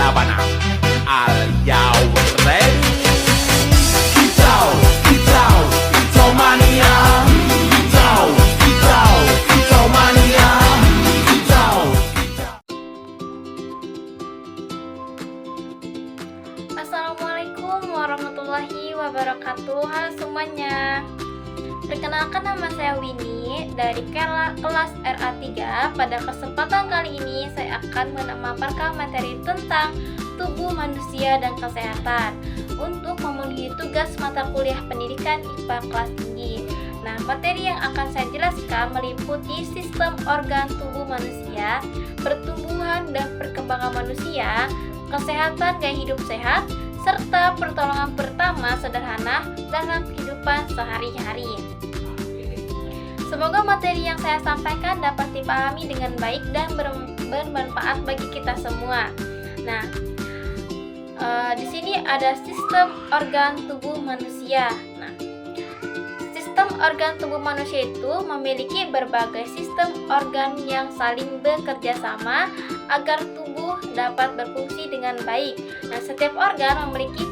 sabana. Are you ready? Kicau, kicau, kicau mania. Kicau, kicau, kicau mania. Kicau, kicau. Assalamualaikum warahmatullahi wabarakatuh. Halo semuanya. Perkenalkan, nama saya Winnie dari kelas RA3. Pada kesempatan kali ini saya akan memaparkan materi tentang tubuh manusia dan kesehatan untuk memenuhi tugas mata kuliah pendidikan IPA kelas tinggi. Nah, materi yang akan saya jelaskan meliputi sistem organ tubuh manusia, pertumbuhan dan perkembangan manusia, kesehatan gaya hidup sehat, serta pertolongan pertama sederhana dalam kehidupan sehari-hari. Semoga materi yang saya sampaikan dapat dipahami dengan baik dan bermanfaat bagi kita semua. Nah, di sini ada sistem organ tubuh manusia. Nah, sistem organ tubuh manusia itu memiliki berbagai sistem organ yang saling bekerja sama agar tubuh dapat berfungsi dengan baik. Nah, setiap organ memiliki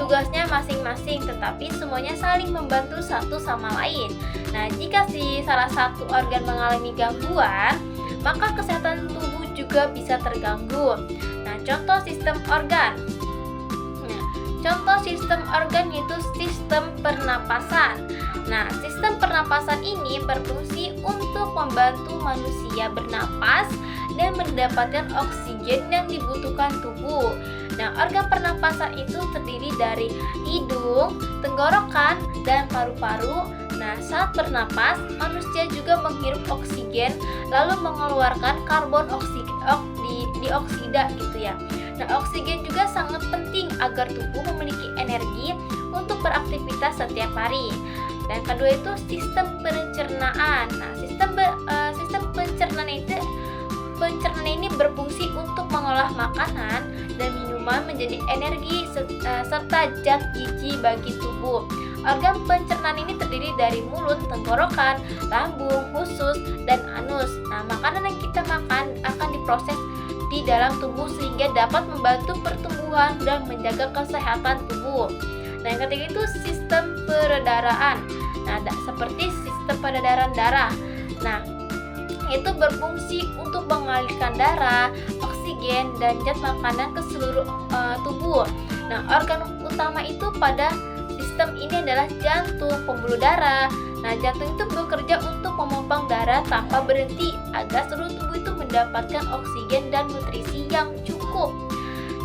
tugasnya masing-masing, tetapi semuanya saling membantu satu sama lain. Nah, jika salah satu organ mengalami gangguan, maka kesehatan tubuh juga bisa terganggu. Nah, contoh sistem organ. Nah, contoh sistem organ yaitu sistem pernapasan. Nah, sistem pernapasan ini berfungsi untuk membantu manusia bernapas dan mendapatkan oksigen yang dibutuhkan tubuh. Nah, organ pernapasan itu terdiri dari hidung, tenggorokan, dan paru-paru. Nah, saat bernapas, manusia juga menghirup oksigen lalu mengeluarkan karbon dioksida gitu ya. Nah, oksigen juga sangat penting agar tubuh memiliki energi untuk beraktivitas setiap hari. Dan kedua itu sistem pencernaan. Nah, sistem pencernaan ini berfungsi untuk mengolah makanan dan minuman menjadi energi serta zat gizi bagi tubuh. Organ pencernaan ini terdiri dari mulut, tenggorokan, lambung, usus, dan anus. Nah, makanan yang kita makan akan diproses di dalam tubuh sehingga dapat membantu pertumbuhan dan menjaga kesehatan tubuh. Nah, yang ketiga itu sistem peredaran. Nah, seperti sistem peredaran darah. Nah, itu berfungsi untuk mengalirkan darah, oksigen, dan zat makanan ke seluruh tubuh. Nah, organ utama itu pada sistem ini adalah jantung, pembuluh darah. Nah, jantung itu bekerja untuk memompang darah tanpa berhenti agar seluruh tubuh itu mendapatkan oksigen dan nutrisi yang cukup.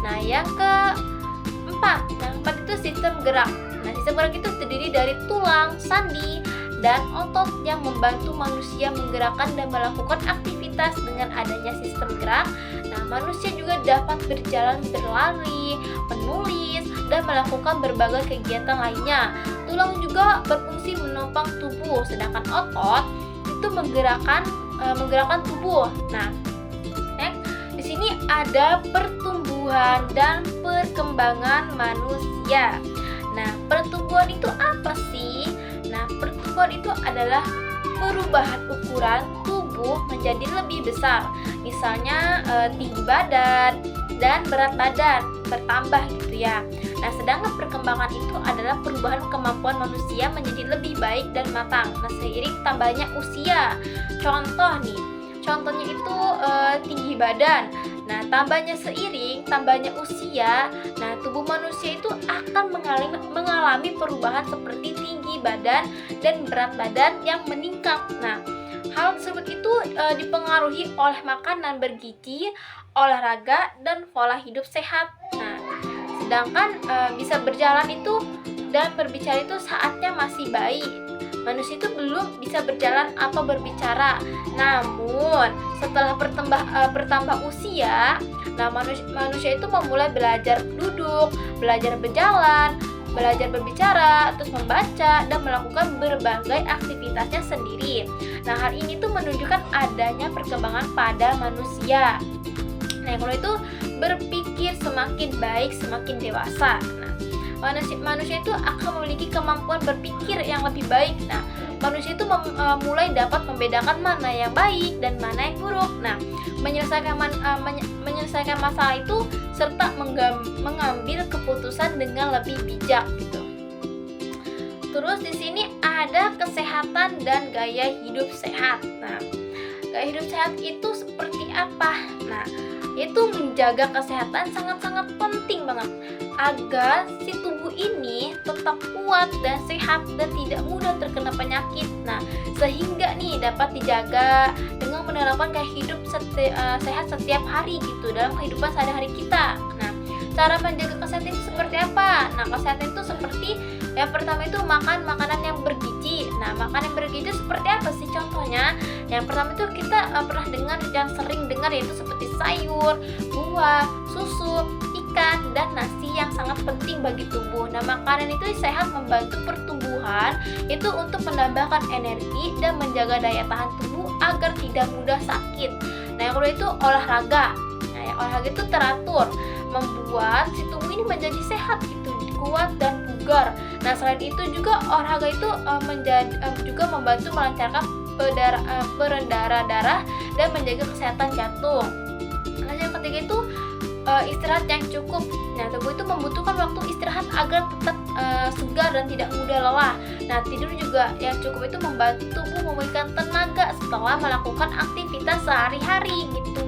Nah, yang keempat itu sistem gerak. Nah, sistem gerak itu terdiri dari tulang, sandi, dan otot yang membantu manusia menggerakkan dan melakukan aktivitas. Dengan adanya sistem gerak, nah, manusia juga dapat berjalan, berlari, menulis, dan melakukan berbagai kegiatan lainnya. Tulang juga berfungsi menopang tubuh, sedangkan otot itu menggerakkan tubuh. Nah, di sini ada pertumbuhan dan perkembangan manusia. Nah, pertumbuhan itu apa sih? Nah, pertumbuhan itu adalah perubahan ukuran tubuh menjadi lebih besar. Misalnya tinggi badan dan berat badan bertambah gitu ya. Nah, sedangkan perkembangan itu adalah perubahan kemampuan manusia menjadi lebih baik dan matang. Nah, seiring tambahnya usia. Contohnya itu tinggi badan. Nah, seiring tambahnya usia, nah tubuh manusia itu akan mengalami perubahan seperti tinggi badan dan berat badan yang meningkat. Nah, hal tersebut itu dipengaruhi oleh makanan bergizi, olahraga, dan pola hidup sehat. Nah, sedangkan bisa berjalan itu dan berbicara itu saatnya masih bayi. Manusia itu belum bisa berjalan atau berbicara. Namun, setelah bertambah usia, nah manusia itu memulai belajar duduk, belajar berjalan, belajar berbicara, terus membaca, dan melakukan berbagai aktivitasnya sendiri. Nah, hal ini tuh menunjukkan adanya perkembangan pada manusia. Nah, kalau itu berpikir semakin baik, semakin dewasa. Nah, manusia itu akan memiliki kemampuan berpikir yang lebih baik. Nah, manusia itu mulai dapat membedakan mana yang baik dan mana yang buruk. Nah, menyelesaikan menyelesaikan masalah itu serta mengambil keputusan dengan lebih bijak gitu. Terus di sini ada kesehatan dan gaya hidup sehat. Nah, gaya hidup sehat itu seperti apa? Nah, itu menjaga kesehatan sangat-sangat penting banget agar si tubuh ini tetap kuat dan sehat dan tidak mudah terkena penyakit. Nah, sehingga nih dapat dijaga dengan menerapkan gaya hidup sehat setiap hari gitu dalam kehidupan sehari-hari kita. Nah, cara menjaga kesehatan itu seperti apa? Nah, kesehatan itu seperti yang pertama itu makan makanan yang bergizi. Nah, makanan yang bergizi itu seperti apa sih contohnya? Yang pertama itu kita pernah dengar dan sering dengar, yaitu seperti sayur, buah, susu, ikan, dan nasi yang sangat penting bagi tubuh. Nah, makanan itu sehat membantu pertumbuhan itu untuk menambahkan energi dan menjaga daya tahan tubuh agar tidak mudah sakit. Nah, yang kedua itu olahraga. Nah, olahraga itu teratur membuat si tubuh ini menjadi sehat gitu, kuat dan bugar. Nah, selain itu juga olahraga itu juga membantu melancarkan peredaran darah dan menjaga kesehatan jantung. Nah, yang ketiga itu istirahat yang cukup. Nah, tubuh itu membutuhkan waktu istirahat agar tetap segar dan tidak mudah lelah. Nah, tidur juga yang cukup itu membantu tubuh memberikan tenaga setelah melakukan aktivitas sehari-hari gitu.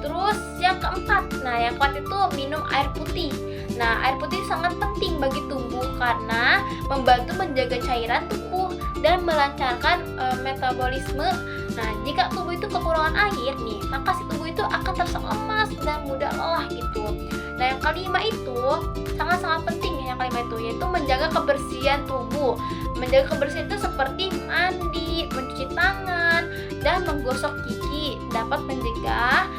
Terus yang keempat, yang keempat itu minum air putih. Nah, air putih sangat penting bagi tubuh karena membantu menjaga cairan tubuh dan melancarkan metabolisme. Nah, jika tubuh itu kekurangan air nih, maka si tubuh itu akan terasa lemas dan mudah lelah gitu. Nah, yang kelima itu sangat-sangat penting. Yang kelima itu yaitu menjaga kebersihan tubuh. Menjaga kebersihan itu seperti mandi, mencuci tangan, dan menggosok gigi dapat mencegah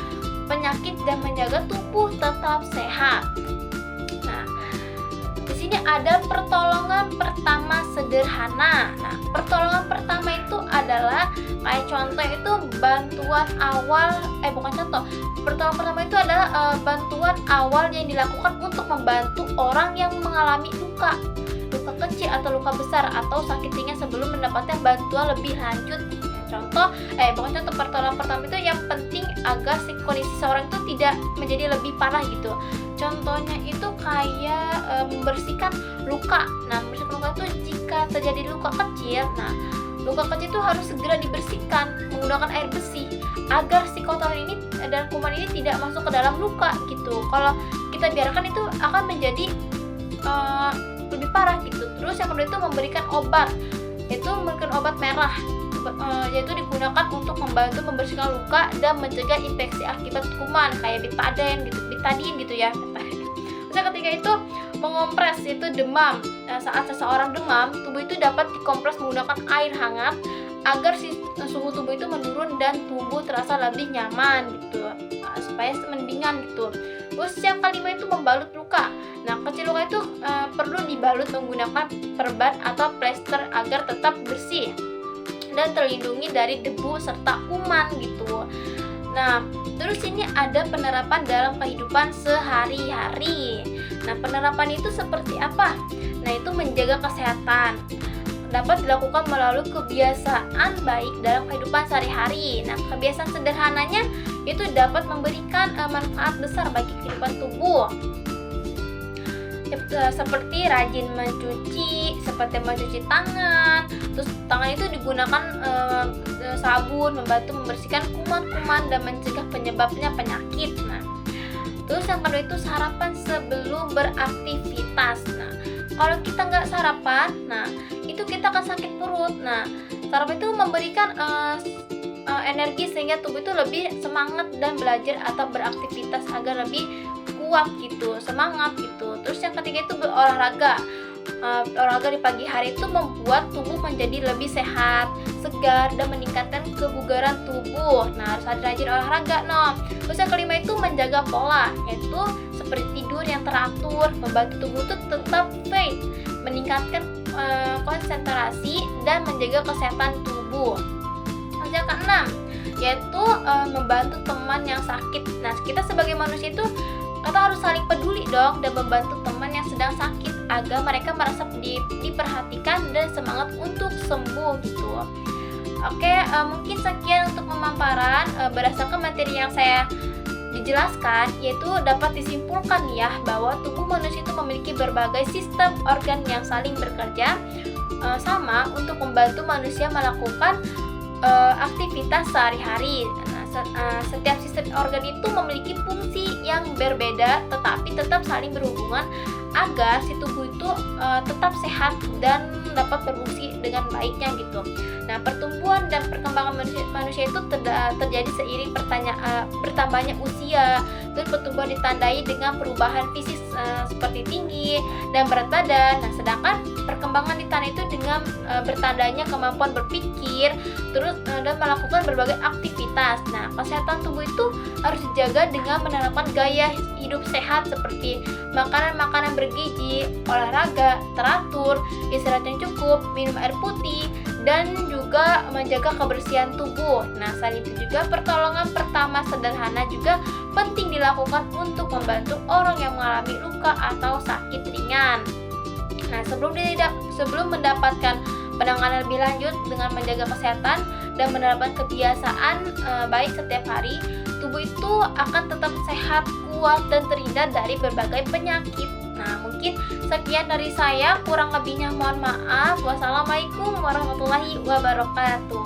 penyakit dan menjaga tubuh tetap sehat. Nah, di sini ada pertolongan pertama sederhana. Nah, pertolongan pertama itu adalah kayak contoh itu bantuan awal pertolongan pertama itu adalah bantuan awal yang dilakukan untuk membantu orang yang mengalami luka kecil atau luka besar atau sakit ringan sebelum mendapatkan bantuan lebih lanjut. Pertolongan pertama itu yang penting agar si kondisi seorang itu tidak menjadi lebih parah gitu. Contohnya itu kayak membersihkan luka. Nah, membersihkan luka itu jika terjadi luka kecil, luka kecil itu harus segera dibersihkan menggunakan air bersih agar si kotoran ini dan kuman ini tidak masuk ke dalam luka gitu. Kalau kita biarkan itu akan menjadi lebih parah gitu. Terus yang kedua itu memberikan obat, yaitu memberikan obat merah, yaitu digunakan untuk membantu membersihkan luka dan mencegah infeksi akibat kuman kayak betadine gitu ya. Terus yang ketiga itu mengompres, yaitu demam. Nah, saat seseorang demam, tubuh itu dapat dikompres menggunakan air hangat agar suhu tubuh itu menurun dan tubuh terasa lebih nyaman gitu, supaya mendingan gitu. Terus yang kelima itu membalut luka. Nah, kecil luka itu perlu dibalut menggunakan perban atau plester agar tetap bersih dan terlindungi dari debu serta kuman gitu. Nah, terus ini ada penerapan dalam kehidupan sehari-hari. Nah, penerapan itu seperti apa? Nah, itu menjaga kesehatan dapat dilakukan melalui kebiasaan baik dalam kehidupan sehari-hari. Nah, kebiasaan sederhananya itu dapat memberikan manfaat besar bagi kehidupan tubuh. Seperti rajin mencuci tangan. Terus tangan itu digunakan sabun membantu membersihkan kuman-kuman dan mencegah penyebabnya penyakit. Nah, terus yang kedua itu sarapan sebelum beraktivitas. Nah, kalau kita nggak sarapan, itu kita akan sakit perut. Nah, sarapan itu memberikan energi sehingga tubuh itu lebih semangat dan belajar atau beraktivitas agar lebih kuat gitu, semangat gitu. Terus yang ketiga itu berolahraga. Olahraga di pagi hari itu membuat tubuh menjadi lebih sehat, segar, dan meningkatkan kebugaran tubuh. Nah, harus rajin olahraga. Terus yang kelima itu menjaga pola, yaitu seperti tidur yang teratur, membantu tubuh itu tetap fit, meningkatkan konsentrasi dan menjaga kesehatan tubuh. Terus yang keenam yaitu membantu teman yang sakit. Nah, kita sebagai manusia itu kita harus saling peduli dong dan membantu teman yang sedang sakit agar mereka merasa diperhatikan dan semangat untuk sembuh gitu. Oke, mungkin sekian untuk pemaparan berdasarkan materi yang saya dijelaskan, yaitu dapat disimpulkan ya bahwa tubuh manusia itu memiliki berbagai sistem organ yang saling bekerja sama untuk membantu manusia melakukan aktivitas sehari-hari. Setiap sistem organ itu memiliki fungsi yang berbeda tetapi tetap saling berhubungan agar si tubuh itu tetap sehat dan dapat berfungsi dengan baiknya gitu. Nah, pertumbuhan dan perkembangan manusia itu terjadi seiring bertambahnya usia. Terus pertumbuhan ditandai dengan perubahan fisik seperti tinggi dan berat badan. Nah, sedangkan perkembangan ditandai itu dengan bertandanya kemampuan berpikir, terus dan melakukan berbagai aktivitas. Nah, kesehatan tubuh itu harus dijaga dengan menerapkan gaya hidup sehat seperti makanan-makanan bergizi, olahraga teratur, istirahat yang cukup, minum air putih, dan juga menjaga kebersihan tubuh. Nah, selain itu juga pertolongan pertama sederhana juga penting dilakukan untuk membantu orang yang mengalami luka atau sakit ringan. Nah, sebelum mendapatkan penanganan lebih lanjut dengan menjaga kesehatan dan menerapkan kebiasaan baik setiap hari, tubuh itu akan tetap sehat, kuat, dan terhindar dari berbagai penyakit. Nah, mungkin sekian dari saya, kurang lebihnya mohon maaf. Wassalamualaikum warahmatullahi wabarakatuh.